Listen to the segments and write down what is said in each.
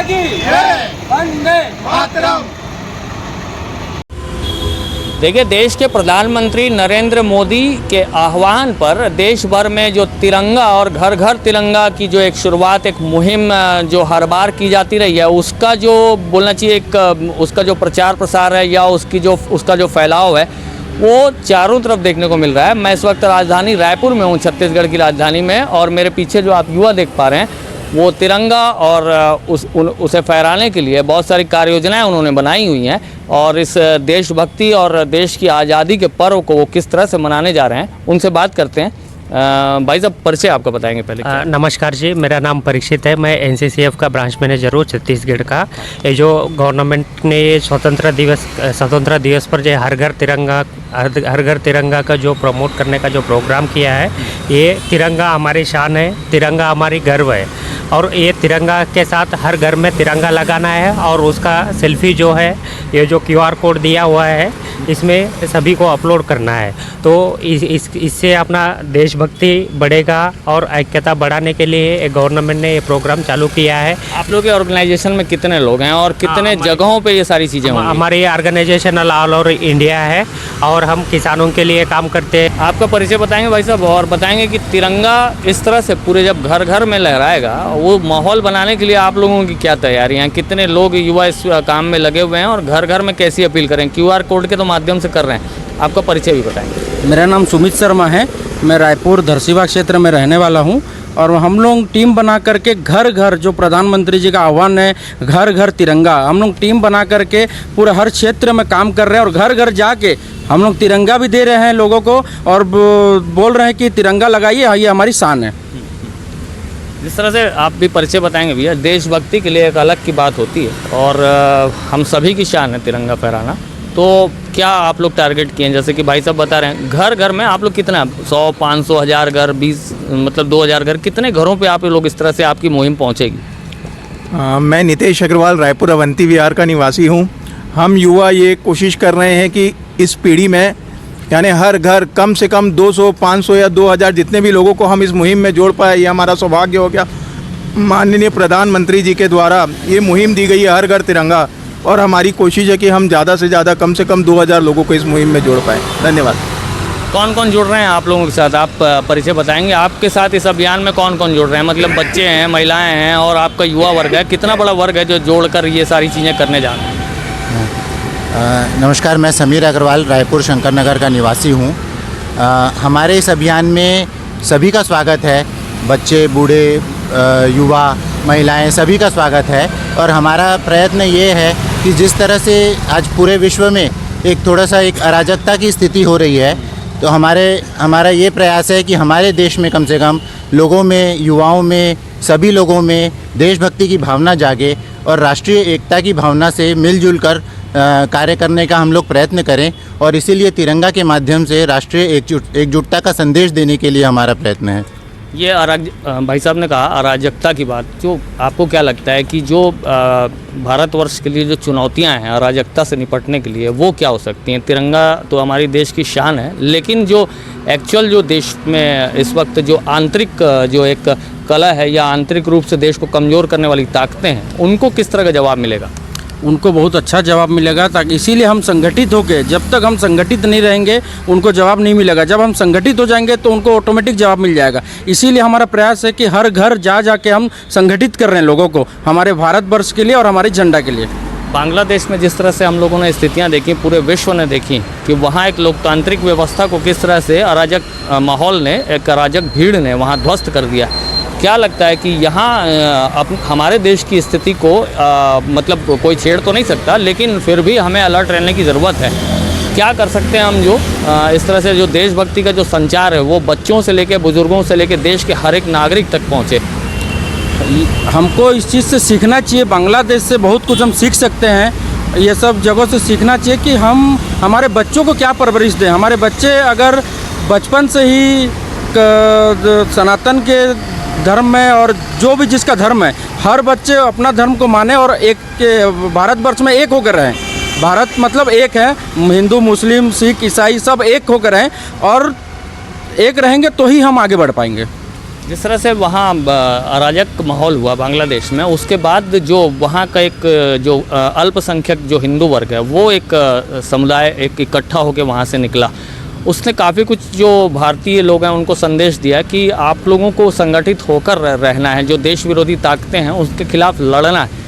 की वंदे मातरम। देखिए, देश के प्रधानमंत्री नरेंद्र मोदी के आह्वान पर देश भर में जो तिरंगा और घर घर तिरंगा की जो एक शुरुआत, एक मुहिम जो हर बार की जाती रही है, उसका जो बोलना चाहिए एक उसका जो प्रचार प्रसार है या उसका जो फैलाव है वो चारों तरफ देखने को मिल रहा है। मैं इस वक्त राजधानी रायपुर में हूँ, छत्तीसगढ़ की राजधानी में, और मेरे पीछे जो आप युवा देख पा रहे हैं वो तिरंगा और उसे फहराने के लिए बहुत सारी कार्य योजनाएँ उन्होंने बनाई हुई हैं, और इस देशभक्ति और देश की आज़ादी के पर्व को वो किस तरह से मनाने जा रहे हैं उनसे बात करते हैं। भाई साहब, परिचय आपका बताएंगे पहले। नमस्कार जी, मेरा नाम परीक्षित है। मैं एनसीसीएफ का ब्रांच मैनेजर हूँ छत्तीसगढ़ का। ये जो गवर्नमेंट ने स्वतंत्रता दिवस पर जो हर घर तिरंगा का जो प्रमोट करने का जो प्रोग्राम किया है, ये तिरंगा हमारी शान है, तिरंगा हमारी गर्व है, और ये तिरंगा के साथ हर घर में तिरंगा लगाना है, और उसका सेल्फी जो है, ये जो QR कोड दिया हुआ है, इसमें सभी को अपलोड करना है। तो इससे अपना देशभक्ति बढ़ेगा और ऐक्यता बढ़ाने के लिए गवर्नमेंट ने ये प्रोग्राम चालू किया है। आप लोग के ऑर्गेनाइजेशन में कितने लोग हैं और कितने जगहों पे ये सारी चीज़ें होंगी? हमारी ऑर्गेनाइजेशन ऑल ओवर इंडिया है और हम किसानों के लिए काम करते हैं। आपका परिचय बताएंगे भाई साहब, और बताएंगे कि तिरंगा इस तरह से पूरे जब घर घर में लहराएगा, वो माहौल बनाने के लिए आप लोगों की क्या तैयारियाँ हैं? कितने लोग युवा इस काम में लगे हुए हैं और घर घर में कैसी अपील करें? QR कोड के तो माध्यम से कर रहे हैं, आपका परिचय भी बताएंगे। मेरा नाम सुमित शर्मा है, मैं रायपुर धरसीवाग क्षेत्र में रहने वाला हूं, और हम लोग टीम बना करके घर घर, जो प्रधानमंत्री जी का आह्वान है घर घर तिरंगा, हम लोग टीम बना करके पूरे हर क्षेत्र में काम कर रहे हैं, और घर घर जाके हम लोग तिरंगा भी दे रहे हैं लोगों को, और बोल रहे हैं कि तिरंगा लगाइए, ये हमारी शान है। जिस तरह से आप भी परिचय बताएंगे भैया, देशभक्ति के लिए एक अलग की बात होती है, और हम सभी की शान है तिरंगा फहराना। तो क्या आप लोग टारगेट किए हैं? जैसे कि भाई साहब बता रहे हैं, घर घर में आप लोग कितना, 100, 500, 1000 घर, 20, मतलब 2000 घर, कितने घरों पे आप लोग इस तरह से आपकी मुहिम पहुंचेगी? मैं नितेश अग्रवाल रायपुर अवंती विहार का निवासी हूं। हम युवा ये कोशिश कर रहे हैं कि इस पीढ़ी में, यानी हर घर कम से कम 200, 500 या 2000 जितने भी लोगों को हम इस मुहिम में जोड़ पाए, ये हमारा सौभाग्य हो गया। माननीय प्रधानमंत्री जी के द्वारा ये मुहिम दी गई है, हर घर तिरंगा, और हमारी कोशिश है कि हम ज़्यादा से ज़्यादा कम से कम 2000 लोगों को इस मुहिम में जोड़ पाएँ। धन्यवाद। कौन कौन जुड़ रहे हैं आप लोगों के साथ? आप परिचय बताएंगे, आपके साथ इस अभियान में कौन कौन जुड़ रहे हैं? मतलब बच्चे हैं, महिलाएं हैं, और आपका युवा वर्ग है, कितना बड़ा वर्ग है जो जोड़कर ये सारी चीज़ें करने जा रहे हैं? नमस्कार, मैं समीर अग्रवाल रायपुर शंकर नगर का निवासी हूँ। हमारे इस अभियान में सभी का स्वागत है, बच्चे, बूढ़े, युवा, महिलाएं, सभी का स्वागत है। और हमारा प्रयत्न ये है कि जिस तरह से आज पूरे विश्व में एक थोड़ा सा एक अराजकता की स्थिति हो रही है, तो हमारा ये प्रयास है कि हमारे देश में कम से कम लोगों में, युवाओं में, सभी लोगों में देशभक्ति की भावना जागे और राष्ट्रीय एकता की भावना से मिलजुल कर कार्य करने का हम लोग प्रयत्न करें, और इसीलिए तिरंगा के माध्यम से राष्ट्रीय एकजुटता का संदेश देने के लिए हमारा प्रयत्न है। ये भाई साहब ने कहा अराजकता की बात, जो आपको क्या लगता है कि जो भारतवर्ष के लिए जो चुनौतियां हैं अराजकता से निपटने के लिए, वो क्या हो सकती हैं? तिरंगा तो हमारी देश की शान है, लेकिन जो एक्चुअल जो देश में इस वक्त जो आंतरिक जो एक कला है या आंतरिक रूप से देश को कमज़ोर करने वाली ताकतें हैं, उनको किस तरह का जवाब मिलेगा? उनको बहुत अच्छा जवाब मिलेगा, ताकि इसीलिए हम संगठित होकर, जब तक हम संगठित नहीं रहेंगे उनको जवाब नहीं मिलेगा। जब हम संगठित हो जाएंगे तो उनको ऑटोमेटिक जवाब मिल जाएगा। इसीलिए हमारा प्रयास है कि हर घर जाके हम संगठित कर रहे हैं लोगों को, हमारे भारतवर्ष के लिए और हमारे झंडा के लिए। बांग्लादेश में जिस तरह से हम लोगों ने स्थितियां देखी, पूरे विश्व ने देखी कि वहाँ एक लोकतांत्रिक व्यवस्था को किस तरह से अराजक माहौल ने, एक अराजक भीड़ ने वहाँ ध्वस्त कर दिया। क्या लगता है कि यहाँ हमारे देश की स्थिति को मतलब कोई छेड़ तो नहीं सकता, लेकिन फिर भी हमें अलर्ट रहने की ज़रूरत है? क्या कर सकते हैं हम जो इस तरह से जो देशभक्ति का जो संचार है वो बच्चों से लेकर, बुजुर्गों से लेकर देश के हर एक नागरिक तक पहुँचे? हमको इस चीज़ से सीखना चाहिए। बांग्लादेश से बहुत कुछ हम सीख सकते हैं, ये सब जगहों से सीखना चाहिए कि हम हमारे बच्चों को क्या परवरिश दें। हमारे बच्चे अगर बचपन से ही सनातन के धर्म में, और जो भी जिसका धर्म है, हर बच्चे अपना धर्म को माने और एक के भारतवर्ष में एक होकर रहें। भारत मतलब एक है, हिंदू, मुस्लिम, सिख, ईसाई सब एक होकर रहें, और एक रहेंगे तो ही हम आगे बढ़ पाएंगे। जिस तरह से वहाँ अराजक माहौल हुआ बांग्लादेश में, उसके बाद जो वहाँ का एक जो अल्पसंख्यक जो हिंदू वर्ग है वो एक समुदाय एक इकट्ठा होकर वहाँ से निकला, उसने काफ़ी कुछ जो भारतीय लोग हैं उनको संदेश दिया कि आप लोगों को संगठित होकर रहना है, जो देश विरोधी ताकतें हैं उसके खिलाफ लड़ना है।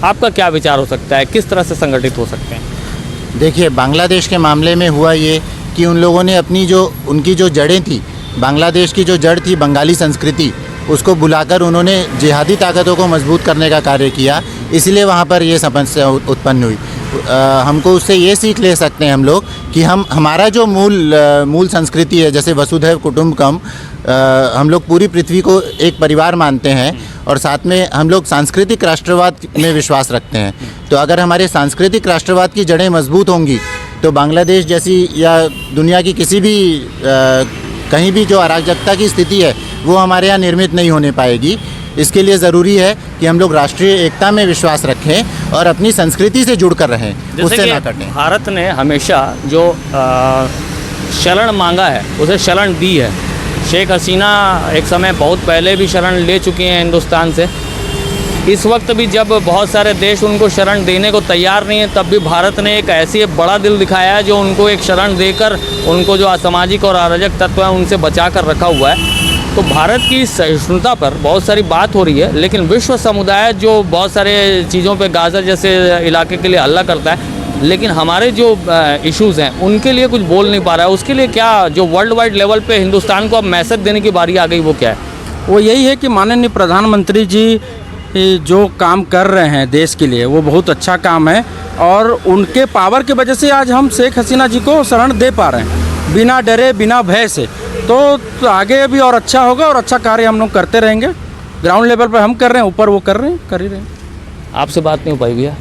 आपका क्या विचार हो सकता है, किस तरह से संगठित हो सकते हैं? देखिए, बांग्लादेश के मामले में हुआ ये कि उन लोगों ने उनकी जो जड़ें थी, बांग्लादेश की जो जड़ थी बंगाली संस्कृति, उसको बुलाकर उन्होंने जिहादी ताकतों को मजबूत करने का कार्य किया, इसलिए वहाँ पर ये समस्या उत्पन्न हुई। हमको उससे ये सीख ले सकते हैं हम लोग कि हमारा जो मूल संस्कृति है, जैसे वसुधैव कुटुम्बकम, हम लोग पूरी पृथ्वी को एक परिवार मानते हैं और साथ में हम लोग सांस्कृतिक राष्ट्रवाद में विश्वास रखते हैं। तो अगर हमारे सांस्कृतिक राष्ट्रवाद की जड़ें मजबूत होंगी तो बांग्लादेश जैसी या दुनिया की किसी भी कहीं भी जो अराजकता की स्थिति है वो हमारे यहाँ निर्मित नहीं होने पाएगी। इसके लिए ज़रूरी है कि हम लोग राष्ट्रीय एकता में विश्वास रखें और अपनी संस्कृति से जुड़कर रहें, उससे ना कटें। भारत ने हमेशा जो शरण मांगा है उसे शरण दी है। शेख हसीना एक समय बहुत पहले भी शरण ले चुकी हैं हिंदुस्तान से। इस वक्त भी जब बहुत सारे देश उनको शरण देने को तैयार नहीं है, तब भी भारत ने एक ऐसी बड़ा दिल दिखाया है जो उनको एक शरण देकर उनको जो असामाजिक और अराजक तत्व हैं उनसे बचा कर रखा हुआ है। तो भारत की सहिष्णुता पर बहुत सारी बात हो रही है, लेकिन विश्व समुदाय जो बहुत सारे चीज़ों पे गाज़ा जैसे इलाके के लिए हल्ला करता है, लेकिन हमारे जो इश्यूज़ हैं उनके लिए कुछ बोल नहीं पा रहा है। उसके लिए क्या जो वर्ल्ड वाइड लेवल पे हिंदुस्तान को अब मैसेज देने की बारी आ गई, वो क्या है? वो यही है कि माननीय प्रधानमंत्री जी जो काम कर रहे हैं देश के लिए वो बहुत अच्छा काम है और उनके पावर की वजह से आज हम शेख हसीना जी को शरण दे पा रहे हैं बिना डरे बिना भय से। तो आगे भी और अच्छा होगा और अच्छा कार्य हम लोग करते रहेंगे। ग्राउंड लेवल पर हम कर रहे हैं, ऊपर वो कर ही रहे हैं। आपसे बात नहीं हो पाई भैया,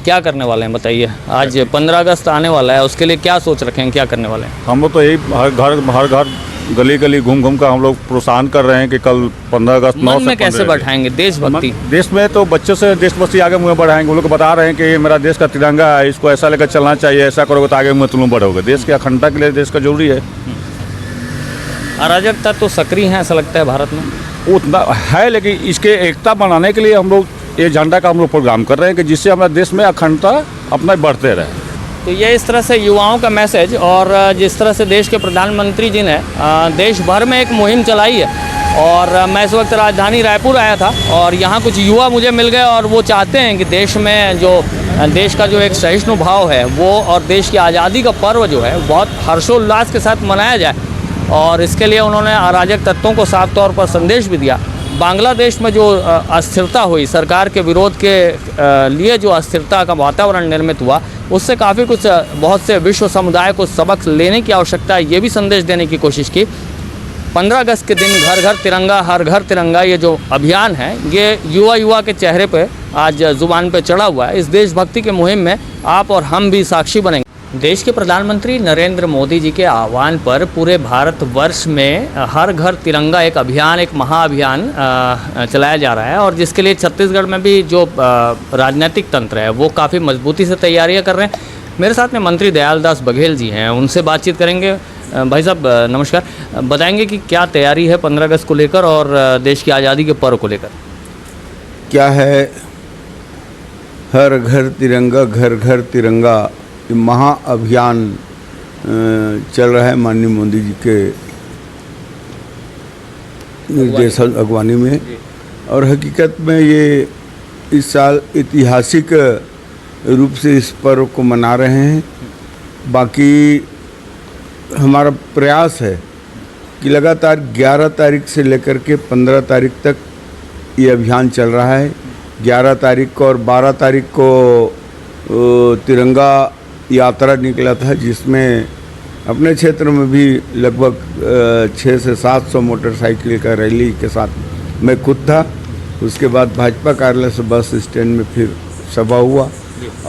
क्या करने वाले हैं बताइए? आज 15 अगस्त आने वाला है, उसके लिए क्या सोच रखे हैं, क्या करने वाले हैं? हम लोग तो यही हर घर गली गली घूम घूम कर हम लोग प्रोत्साहन कर रहे हैं कि कल 15 अगस्त मन में कैसे बैठाएंगे देशभक्ति? देश में तो बच्चों से देशभक्ति आगे मुँह बढ़ाएंगे। वो लोग बता रहे हैं कि मेरा देश का तिरंगा है, इसको ऐसा लेकर चलना चाहिए, ऐसा करोगे तो आगे मुँह तुम बढ़ोगे। देश की अखंडता के लिए देश का जरूरी है। अराजकता तो सक्रिय है ऐसा लगता है भारत में, उतना है, लेकिन इसके एकता बनाने के लिए हम लोग ये झंडा का हम लोग प्रोग्राम कर रहे हैं कि जिससे हमारे देश में अखंडता अपना बढ़ते रहे। तो ये इस तरह से युवाओं का मैसेज, और जिस तरह से देश के प्रधानमंत्री जी ने देश भर में एक मुहिम चलाई है। और मैं इस वक्त राजधानी रायपुर आया था और यहाँ कुछ युवा मुझे मिल गए और वो चाहते हैं कि देश में जो देश का जो एक सहिष्णु भाव है वो और देश की आज़ादी का पर्व जो है बहुत हर्षोल्लास के साथ मनाया जाए। और इसके लिए उन्होंने अराजक तत्वों को साफ तौर पर संदेश भी दिया। बांग्लादेश में जो अस्थिरता हुई, सरकार के विरोध के लिए जो अस्थिरता का वातावरण निर्मित हुआ, उससे काफ़ी कुछ बहुत से विश्व समुदाय को सबक लेने की आवश्यकता है, ये भी संदेश देने की कोशिश की। 15 अगस्त के दिन घर घर तिरंगा हर घर तिरंगा ये जो अभियान है, ये युवा के चेहरे पे आज ज़ुबान पे चढ़ा हुआ है। इस देशभक्ति के मुहिम में आप और हम भी साक्षी बनेंगे। देश के प्रधानमंत्री नरेंद्र मोदी जी के आह्वान पर पूरे भारतवर्ष में हर घर तिरंगा एक अभियान, एक महाअभियान चलाया जा रहा है। और जिसके लिए छत्तीसगढ़ में भी जो राजनीतिक तंत्र है वो काफ़ी मजबूती से तैयारियां कर रहे हैं। मेरे साथ में मंत्री दयालदास बघेल जी हैं, उनसे बातचीत करेंगे। भाई साहब नमस्कार, बताएंगे कि क्या तैयारी है 15 अगस्त को लेकर और देश की आज़ादी के पर्व को लेकर? क्या है, हर घर तिरंगा घर घर तिरंगा महाअभियान चल रहा है माननीय मोदी जी के निर्देशन अगवानी में। और हकीकत में ये इस साल ऐतिहासिक रूप से इस पर्व को मना रहे हैं। बाकी हमारा प्रयास है कि लगातार 11 तारीख से लेकर के 15 तारीख तक ये अभियान चल रहा है। 11 तारीख को और 12 तारीख को तिरंगा यात्रा निकला था, जिसमें अपने क्षेत्र में भी लगभग 600 से 700 मोटरसाइकिल का रैली के साथ मैं खुद था। उसके बाद भाजपा कार्यालय से बस स्टैंड में फिर सभा हुआ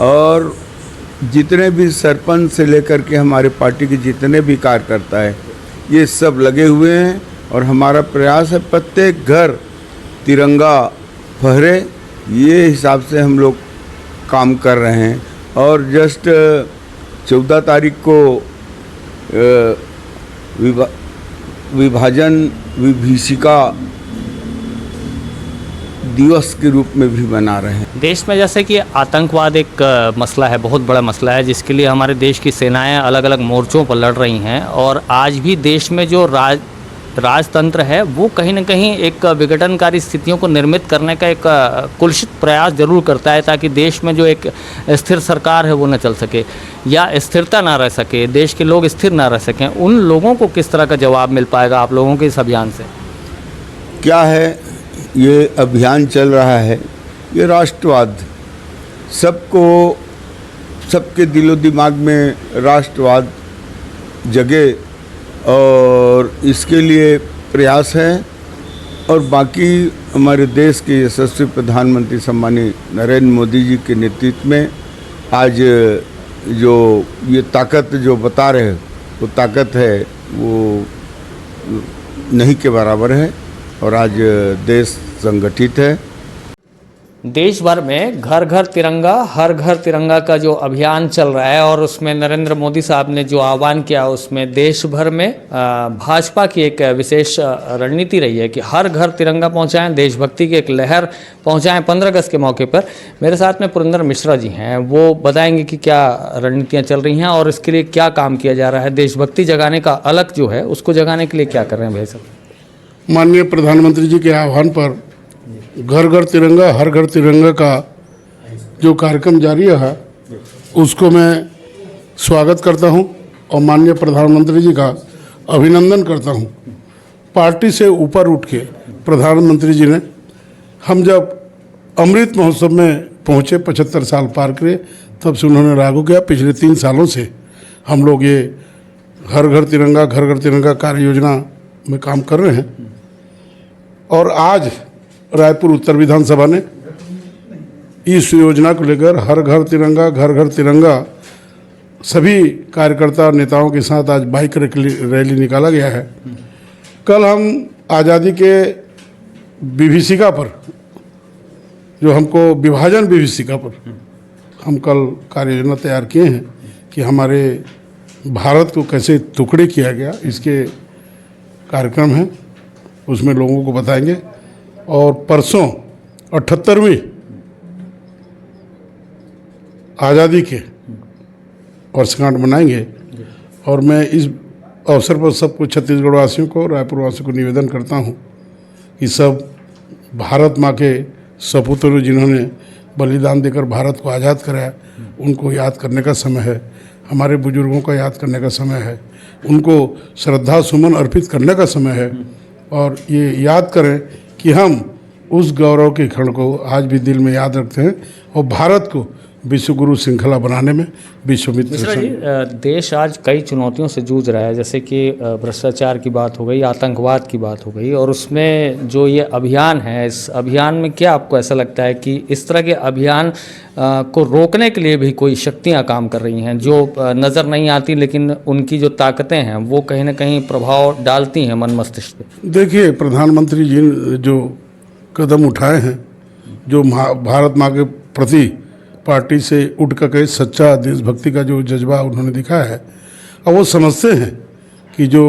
और जितने भी सरपंच से लेकर के हमारे पार्टी के जितने भी कार्यकर्ता है ये सब लगे हुए हैं। और हमारा प्रयास है प्रत्येक घर तिरंगा फहरे, ये हिसाब से हम लोग काम कर रहे हैं। और जस्ट 14 तारीख को विभाजन विभीषिका दिवस के रूप में भी मना रहे हैं। देश में जैसे कि आतंकवाद एक मसला है, बहुत बड़ा मसला है, जिसके लिए हमारे देश की सेनाएं अलग अलग मोर्चों पर लड़ रही हैं, और आज भी देश में जो राजतंत्र है वो कहीं ना कहीं एक विघटनकारी स्थितियों को निर्मित करने का एक कुलसित प्रयास जरूर करता है, ताकि देश में जो एक स्थिर सरकार है वो न चल सके या स्थिरता ना रह सके, देश के लोग स्थिर ना रह सकें। उन लोगों को किस तरह का जवाब मिल पाएगा आप लोगों के इस अभियान से? क्या है ये अभियान चल रहा है, ये राष्ट्रवाद सबको, सबके दिलो दिमाग में राष्ट्रवाद जगे और इसके लिए प्रयास है। और बाकी हमारे देश के यशस्वी प्रधानमंत्री सम्मानीय नरेंद्र मोदी जी के नेतृत्व में आज जो ये ताकत जो बता रहे हैं वो ताकत है वो नहीं के बराबर है, और आज देश संगठित है। देश भर में घर घर तिरंगा, हर घर तिरंगा का जो अभियान चल रहा है, और उसमें नरेंद्र मोदी साहब ने जो आह्वान किया, उसमें देश भर में भाजपा की एक विशेष रणनीति रही है कि हर घर तिरंगा पहुंचाएं, देशभक्ति की एक लहर पहुंचाएं 15 अगस्त के मौके पर। मेरे साथ में पुरंदर मिश्रा जी हैं, वो बताएंगे कि क्या रणनीतियाँ चल रही हैं और इसके लिए क्या काम किया जा रहा है, देशभक्ति जगाने का अलग जो है उसको जगाने के लिए क्या कर रहे हैं भाई साहब? माननीय प्रधानमंत्री जी के आह्वान पर घर घर तिरंगा, हर घर तिरंगा का जो कार्यक्रम जारी है उसको मैं स्वागत करता हूं और माननीय प्रधानमंत्री जी का अभिनंदन करता हूं। पार्टी से ऊपर उठ के प्रधानमंत्री जी ने, हम जब अमृत महोत्सव में पहुंचे 75 साल पार करे, तब से उन्होंने लागू किया। पिछले 3 सालों से हम लोग ये हर घर तिरंगा कार्य योजना में काम कर रहे हैं, और आज रायपुर उत्तर विधानसभा ने इस योजना को लेकर हर घर तिरंगा सभी कार्यकर्ता नेताओं के साथ आज बाइक रैली निकाला गया है। कल हम आज़ादी के विभीषिका पर, जो हमको विभाजन विभीषिका पर हम कल कार्य योजना तैयार किए हैं कि हमारे भारत को कैसे टुकड़े किया गया, इसके कार्यक्रम है, उसमें लोगों को बताएंगे। और परसों 78वीं आज़ादी के वर्षगांठ मनाएंगे, और मैं इस अवसर पर सबको, छत्तीसगढ़ वासियों को, रायपुर वासियों को निवेदन करता हूं कि सब भारत माँ के सपूत जिन्होंने बलिदान देकर भारत को आज़ाद कराया, उनको याद करने का समय है, हमारे बुजुर्गों का याद करने का समय है, उनको श्रद्धा सुमन अर्पित करने का समय है, और ये याद करें कि हम उस गौरव के क्षण को आज भी दिल में याद रखते हैं, और भारत को विश्व गुरु श्रृंखला बनाने में विश्वामित्र जी, देश आज कई चुनौतियों से जूझ रहा है, जैसे कि भ्रष्टाचार की बात हो गई, आतंकवाद की बात हो गई, और उसमें जो ये अभियान है, इस अभियान में क्या आपको ऐसा लगता है कि इस तरह के अभियान को रोकने के लिए भी कोई शक्तियां काम कर रही हैं जो नज़र नहीं आती, लेकिन उनकी जो ताकतें हैं वो कहीं ना कहीं प्रभाव डालती हैं मन मस्तिष्क पे? देखिए, प्रधानमंत्री जी ने जो कदम उठाए हैं, जो भारत माँ के प्रति पार्टी से उठ करके सच्चा देशभक्ति का जो जज्बा उन्होंने दिखाया है, अब वो समझते हैं कि जो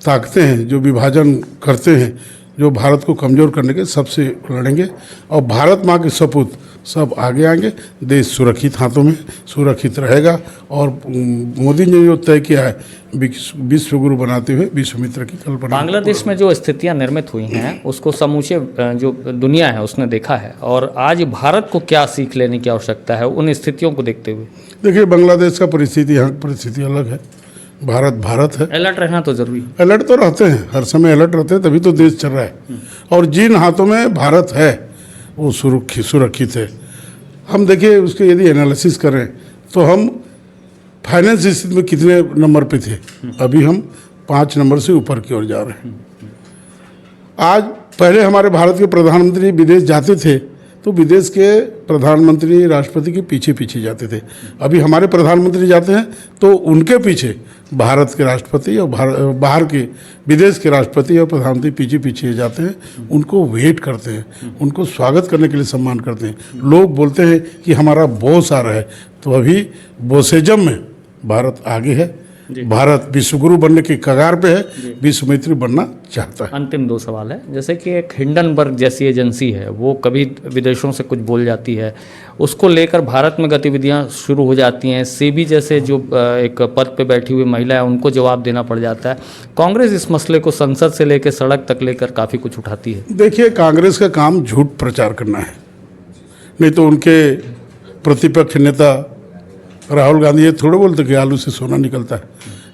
ताकतें हैं, जो विभाजन करते हैं, जो भारत को कमज़ोर करने के, सबसे लड़ेंगे, और भारत माँ के सपूत सब आगे आएंगे, देश सुरक्षित हाथों में सुरक्षित रहेगा। और मोदी ने जो तय किया है विश्व गुरु बनाते हुए विश्वामित्र की कल्पना, बांग्लादेश में जो स्थितियां निर्मित हुई हैं उसको समूचे जो दुनिया है उसने देखा है, और आज भारत को क्या सीख लेने की आवश्यकता है उन स्थितियों को देखते हुए? देखिए, बांग्लादेश का परिस्थिति, यहाँ की परिस्थिति अलग है, भारत है। अलर्ट रहना तो जरूरी है। अलर्ट तो रहते हैं, हर समय अलर्ट रहते हैं, तभी तो देश चल रहा है, और जिन हाथों में भारत है वो सुरक्षित है। हम देखिए, उसके यदि एनालिसिस करें तो हम फाइनेंस स्थिति में कितने नंबर पे थे, अभी हम 5 नंबर से ऊपर की ओर जा रहे हैं। आज पहले हमारे भारत के प्रधानमंत्री विदेश जाते थे तो विदेश के प्रधानमंत्री राष्ट्रपति के पीछे पीछे जाते थे, अभी हमारे प्रधानमंत्री जाते हैं तो उनके पीछे भारत के राष्ट्रपति और बाहर के विदेश के राष्ट्रपति और प्रधानमंत्री पीछे पीछे जाते हैं, उनको वेट करते हैं, उनको स्वागत करने के लिए सम्मान करते हैं। लोग बोलते हैं कि हमारा बॉस आ रहा है, तो अभी बॉसेजम में भारत आगे है, भारत विश्वगुरु बनने की कगार पे है, विश्व मैत्री बनना चाहता है। अंतिम 2 सवाल है, जैसे कि एक हिंडनबर्ग जैसी एजेंसी है, वो कभी विदेशों से कुछ बोल जाती है, उसको लेकर भारत में गतिविधियां शुरू हो जाती हैं। सेबी जैसे जो एक पद पे बैठी हुई महिला है, उनको जवाब देना पड़ जाता है। कांग्रेस इस मसले को संसद से लेकर सड़क तक लेकर काफ़ी कुछ उठाती है। देखिए, कांग्रेस का काम झूठ प्रचार करना है, नहीं तो उनके प्रतिपक्ष नेता राहुल गांधी ये थोड़े बोलते कि आलू से सोना निकलता है।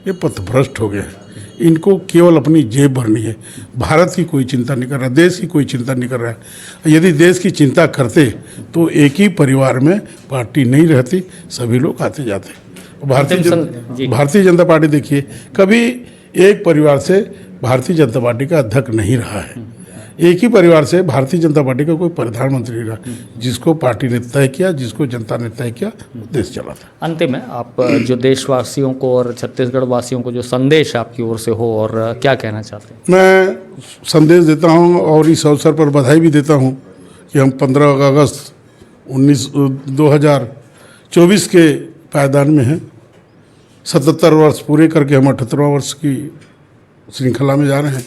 ये पथभ्रष्ट हो गया है। इनको केवल अपनी जेब भरनी है, भारत की कोई चिंता नहीं कर रहा, देश की कोई चिंता नहीं कर रहा है। यदि देश की चिंता करते तो एक ही परिवार में पार्टी नहीं रहती, सभी लोग आते जाते। भारतीय जनता पार्टी देखिए, कभी एक परिवार से भारतीय जनता पार्टी का अध्यक्ष नहीं रहा है, एक ही परिवार से भारतीय जनता पार्टी का कोई प्रधानमंत्री नहीं रहा। जिसको पार्टी ने तय किया, जिसको जनता ने तय किया, देश चला था। अंतिम है, आप जो देशवासियों को और छत्तीसगढ़ वासियों को जो संदेश आपकी ओर से हो और क्या कहना चाहते हैं? मैं संदेश देता हूं और इस अवसर पर बधाई भी देता हूं कि हम 15 अगस्त 2024 के पायदान में हैं। 77 वर्ष पूरे करके हम 78वां वर्ष की श्रृंखला में जा रहे हैं।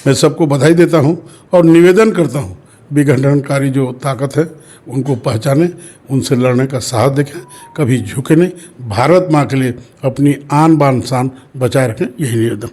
मैं सबको बधाई देता हूं और निवेदन करता हूं, विघटनकारी जो ताकत है उनको पहचानें, उनसे लड़ने का साहस देखें, कभी झुके नहीं, भारत माँ के लिए अपनी आन बान शान बचाए रखें, यही निवेदन।